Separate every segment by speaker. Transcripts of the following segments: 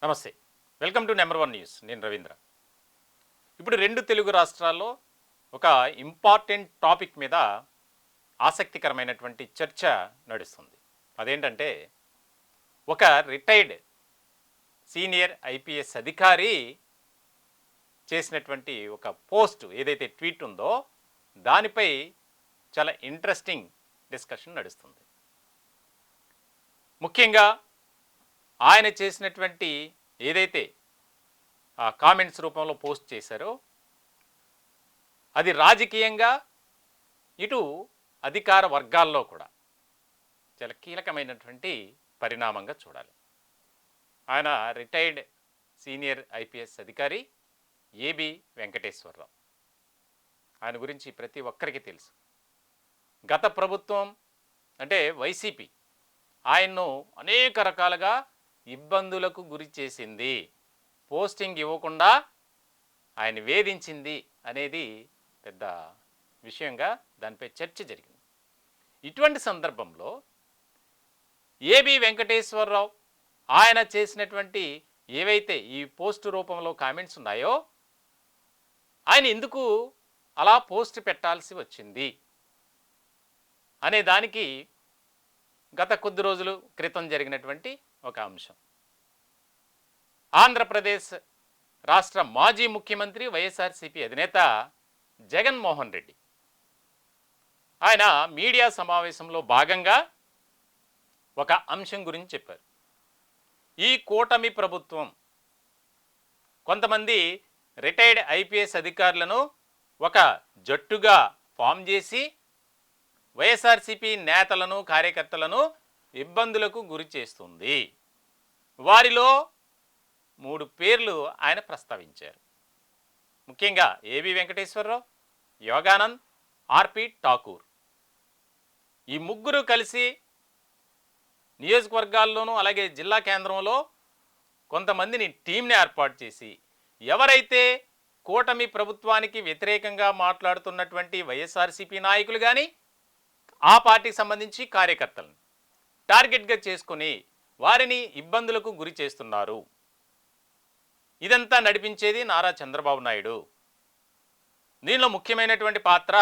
Speaker 1: నమస్తే. Welcome to number 1 news. నేను రవీంద్ర. ఇప్పుడు 2 తెలుగు రాష్ట్రాల్లో ఒక ఇంపార్టెంట్ టాపిక్ మీద ఆసక్తికరమైనటువంటి చర్చ నడుస్తుంది. అదేంటంటే ఒక రిటైర్డ్ సీనియర్ ఐపీఎస్ అధికారి చేసినటువంటి ఒక పోస్ట్ ఏదైతే ట్వీట్ ఉందో దానిపై చాలా ఇంట్రెస్టింగ్ డిస్కషన్ నడుస్తుంది. ముఖ్యంగా ఆయన చేసినటువంటి ఏదైతే ఆ కామెంట్స్ రూపంలో పోస్ట్ చేశారో అది రాజకీయంగా ఇటు అధికార వర్గాల్లో కూడా చాలా కీలకమైనటువంటి పరిణామంగా చూడాలి. ఆయన రిటైర్డ్ సీనియర్ ఐపీఎస్ అధికారి ఏబి వెంకటేశ్వరరావు. ఆయన గురించి ప్రతి ఒక్కరికి తెలుసు. గత ప్రభుత్వం అంటే వైసీపీ ఆయన్ను అనేక రకాలుగా ఇబ్బందులకు గురి చేసింది, పోస్టింగ్ ఇవ్వకుండా ఆయన వేధించింది అనేది పెద్ద విషయంగా దానిపై చర్చ జరిగింది. ఇటువంటి సందర్భంలో ఏబి వెంకటేశ్వరరావు ఆయన చేసినటువంటి ఏవైతే ఈ పోస్ట్ రూపంలో కామెంట్స్ ఉన్నాయో ఆయన ఎందుకు అలా పోస్ట్ పెట్టాల్సి వచ్చింది అనే దానికి గత కొద్ది రోజుల క్రితం జరిగినటువంటి ఒక అంశం. ఆంధ్రప్రదేశ్ రాష్ట్ర మాజీ ముఖ్యమంత్రి వైఎస్ఆర్సీపీ అధినేత జగన్మోహన్ రెడ్డి ఆయన మీడియా సమావేశంలో భాగంగా ఒక అంశం గురించి చెప్పారు. ఈ కూటమి ప్రభుత్వం కొంతమంది రిటైర్డ్ ఐపీఎస్ అధికారులను ఒక జట్టుగా ఫామ్ చేసి వైఎస్ఆర్సీపీ నేతలను కార్యకర్తలను ఇబ్బందులకు గురి చేస్తుంది. వారిలో 3 పేర్లు ఆయన ప్రస్తావించారు. ముఖ్యంగా ఏబి వెంకటేశ్వరరావు, యోగానంద్, ఆర్పి ఠాకూర్. ఈ ముగ్గురు కలిసి నియోజకవర్గాల్లోనూ అలాగే జిల్లా కేంద్రంలో కొంతమందిని టీంని ఏర్పాటు చేసి ఎవరైతే కూటమి ప్రభుత్వానికి వ్యతిరేకంగా మాట్లాడుతున్నటువంటి వైఎస్ఆర్సీపీ నాయకులు కానీ ఆ పార్టీకి సంబంధించి కార్యకర్తలను టార్గెట్గా చేసుకుని వారిని ఇబ్బందులకు గురి చేస్తున్నారు. ఇదంతా నడిపించేది నారా చంద్రబాబు నాయుడు. దీనిలో ముఖ్యమైనటువంటి పాత్ర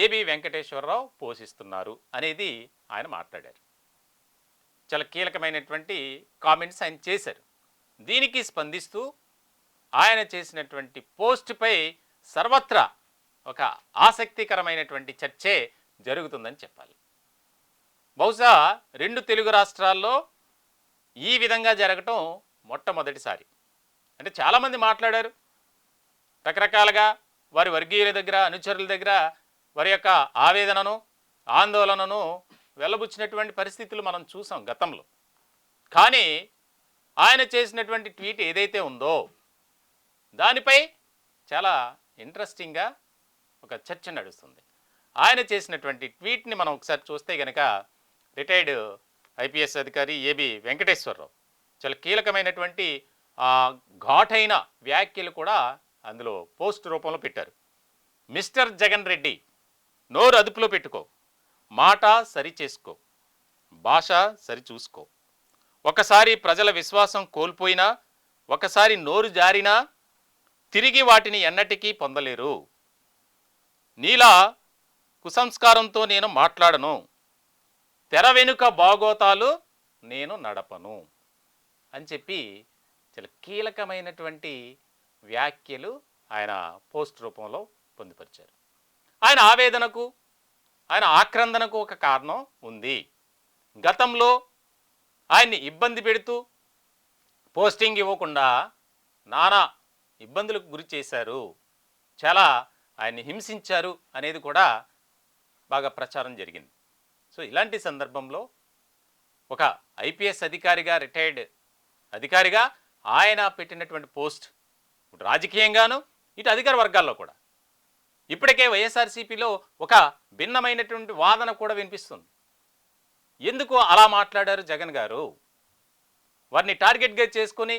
Speaker 1: ఏబి వెంకటేశ్వరరావు పోషిస్తున్నారు అనేది ఆయన మాట్లాడారు. చాలా కీలకమైనటువంటి కామెంట్స్ ఆయన చేశారు. దీనికి స్పందిస్తూ ఆయన చేసినటువంటి పోస్టుపై సర్వత్రా ఒక ఆసక్తికరమైనటువంటి చర్చే జరుగుతుందని చెప్పాలి. బహుశా 2 తెలుగు రాష్ట్రాల్లో ఈ విధంగా జరగటం మొట్టమొదటిసారి. అంటే చాలామంది మాట్లాడారు రకరకాలుగా వారి వర్గీయుల దగ్గర, అనుచరుల దగ్గర వారి యొక్క ఆవేదనను, ఆందోళనను వెల్లబుచ్చినటువంటి పరిస్థితులు మనం చూసాం గతంలో. కానీ ఆయన చేసినటువంటి ట్వీట్ ఏదైతే ఉందో దానిపై చాలా ఇంట్రెస్టింగ్గా ఒక చర్చ నడుస్తుంది. ఆయన చేసినటువంటి ట్వీట్ని మనం ఒకసారి చూస్తే కనుక రిటైర్డ్ ఐపీఎస్ అధికారి ఏబి వెంకటేశ్వరరావు చాలా కీలకమైనటువంటి ఘాటైన వ్యాఖ్యలు కూడా అందులో పోస్ట్ రూపంలో పెట్టారు. మిస్టర్ జగన్ రెడ్డి, నోరు అదుపులో పెట్టుకో, మాట సరి చేసుకో, భాష సరి చూసుకో. ఒకసారి ప్రజల విశ్వాసం కోల్పోయినా, ఒకసారి నోరు జారినా తిరిగి వాటిని ఎన్నటికీ పొందలేరు. నీలా కుసంస్కారంతో నేను మాట్లాడను, తెర వెనుక బాగోతాలు నేను నడపను అని చెప్పి చాలా కీలకమైనటువంటి వ్యాఖ్యలు ఆయన పోస్ట్ రూపంలో పొందుపరిచారు. ఆయన ఆవేదనకు, ఆయన ఆక్రందనకు ఒక కారణం ఉంది. గతంలో ఆయన్ని ఇబ్బంది పెడుతూ పోస్టింగ్ ఇవ్వకుండా నానా ఇబ్బందులకు గురి చేశారు, చాలా ఆయన్ని హింసించారు అనేది కూడా బాగా ప్రచారం జరిగింది. సో ఇలాంటి సందర్భంలో ఒక ఐపీఎస్ అధికారిగా, రిటైర్డ్ అధికారిగా ఆయన పెట్టినటువంటి పోస్ట్ రాజకీయంగాను ఇటు అధికార వర్గాల్లో కూడా ఇప్పటికే వైఎస్ఆర్సీపీలో ఒక భిన్నమైనటువంటి వాదన కూడా వినిపిస్తుంది. ఎందుకు అలా మాట్లాడారు జగన్ గారు? వారిని టార్గెట్గా చేసుకొని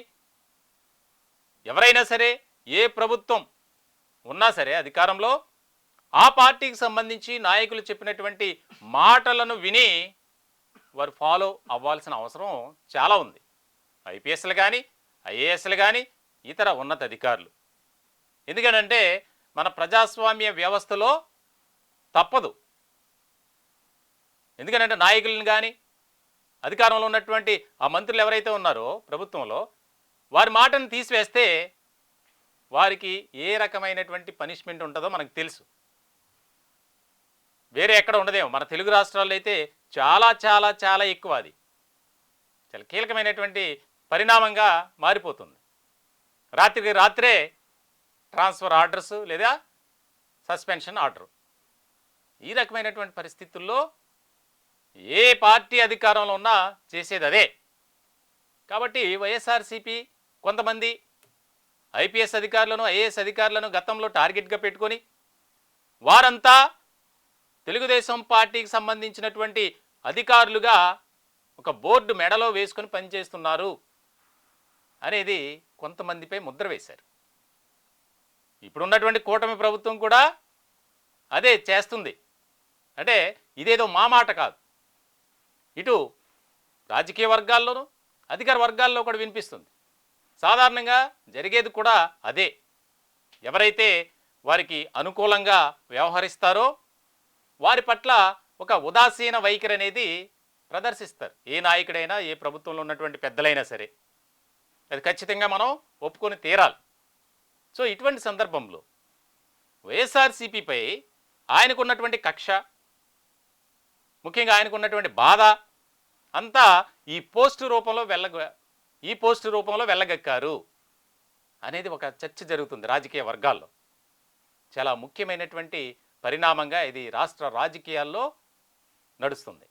Speaker 1: ఎవరైనా సరే, ఏ ప్రభుత్వం ఉన్నా సరే అధికారంలో, ఆ పార్టీకి సంబంధించి నాయకులు చెప్పినటువంటి మాటలను విని వారు ఫాలో అవ్వాల్సిన అవసరం చాలా ఉంది. ఐపీఎస్లు కానీ ఐఏఎస్లు కానీ ఇతర ఉన్నత అధికారులు. ఎందుకనంటే మన ప్రజాస్వామ్య వ్యవస్థలో తప్పదు. ఎందుకనంటే నాయకులను కానీ అధికారంలో ఉన్నటువంటి ఆ మంత్రులు ఎవరైతే ఉన్నారో ప్రభుత్వంలో వారి మాటను తీసివేస్తే వారికి ఏ రకమైనటువంటి పనిష్మెంట్ ఉంటుందో మనకు తెలుసు. వేరే ఎక్కడ ఉండదేమో, మన తెలుగు రాష్ట్రాల్లో అయితే చాలా చాలా చాలా ఎక్కువ. అది చాలా కీలకమైనటువంటి పరిణామంగా మారిపోతుంది. రాత్రికి రాత్రే ట్రాన్స్ఫర్ ఆర్డర్స్ లేదా సస్పెన్షన్ ఆర్డర్. ఈ రకమైనటువంటి పరిస్థితుల్లో ఏ పార్టీ అధికారంలో ఉన్నా చేసేది అదే. కాబట్టి వైఎస్ఆర్సీపీ కొంతమంది ఐపీఎస్ అధికారులను ఐఏఎస్ అధికారులను గతంలో టార్గెట్గా పెట్టుకొని వారంతా తెలుగుదేశం పార్టీకి సంబంధించినటువంటి అధికారులుగా ఒక బోర్డు మెడలో వేసుకొని పనిచేస్తున్నారు అనేది కొంతమందిపై ముద్ర వేశారు. ఇప్పుడున్నటువంటి కూటమి ప్రభుత్వం కూడా అదే చేస్తుంది. అంటే ఇదేదో మా మాట కాదు, ఇటు రాజకీయ వర్గాల్లోనూ అధికార వర్గాల్లో కూడా వినిపిస్తుంది. సాధారణంగా జరిగేది కూడా అదే. ఎవరైతే వారికి అనుకూలంగా వ్యవహరిస్తారో వారి పట్ల ఒక ఉదాసీన వైఖరి అనేది ప్రదర్శిస్తారు. ఏ నాయకుడైనా ఏ ప్రభుత్వంలో ఉన్నటువంటి పెద్దలైనా సరే అది ఖచ్చితంగా మనం ఒప్పుకొని తీరాలి. సో ఇటువంటి సందర్భంలో వైఎస్ఆర్సీపీపై ఆయనకున్నటువంటి కక్ష, ముఖ్యంగా ఆయనకున్నటువంటి బాధ అంతా ఈ పోస్టు రూపంలో వెళ్ళగక్కారు అనేది ఒక చర్చ జరుగుతుంది రాజకీయ వర్గాల్లో. చాలా ముఖ్యమైనటువంటి పరిణామంగా ఇది రాష్ట్ర రాజకీయాల్లో నడుస్తుంది.